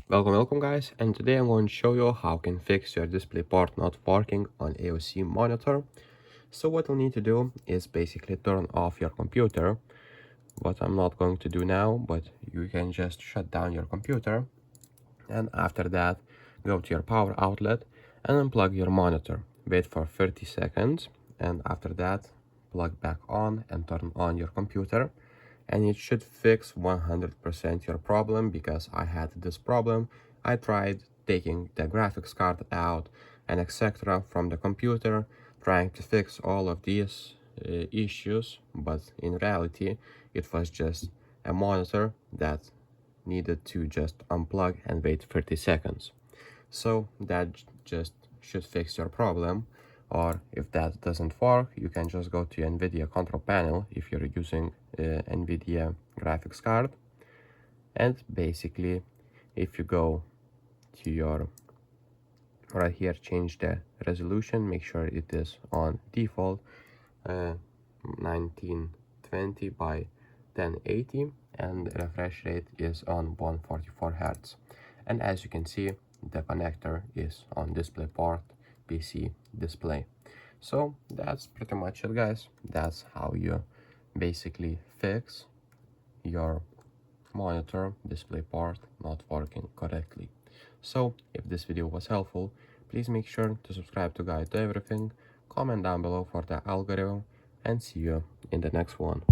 Welcome guys, and today I'm going to show you how you can fix your display port not working on AOC Monitor. So what you'll need to do is basically turn off your computer, what I'm not going to do now, but you can just shut down your computer, and after that go to your power outlet and unplug your monitor. Wait for 30 seconds, and after that plug back on and turn on your computer, and it should fix 100% your problem, because I had this problem. I tried taking the graphics card out and etc. from the computer, trying to fix all of these issues, but in reality it was just a monitor that needed to just unplug and wait 30 seconds. So that just should fix your problem. Or if that doesn't work, you can just go to NVIDIA control panel if you're using NVIDIA graphics card, and basically if you go to your right here, change the resolution, make sure it is on default 1920 by 1080, and refresh rate is on 144 Hz. And as you can see, the connector is on display port PC display. So that's pretty much it, guys. That's how you basically fix your monitor display port not working correctly. So if this video was helpful, please make sure to subscribe to Guide to Everything, comment down below for the algorithm, and see you in the next one.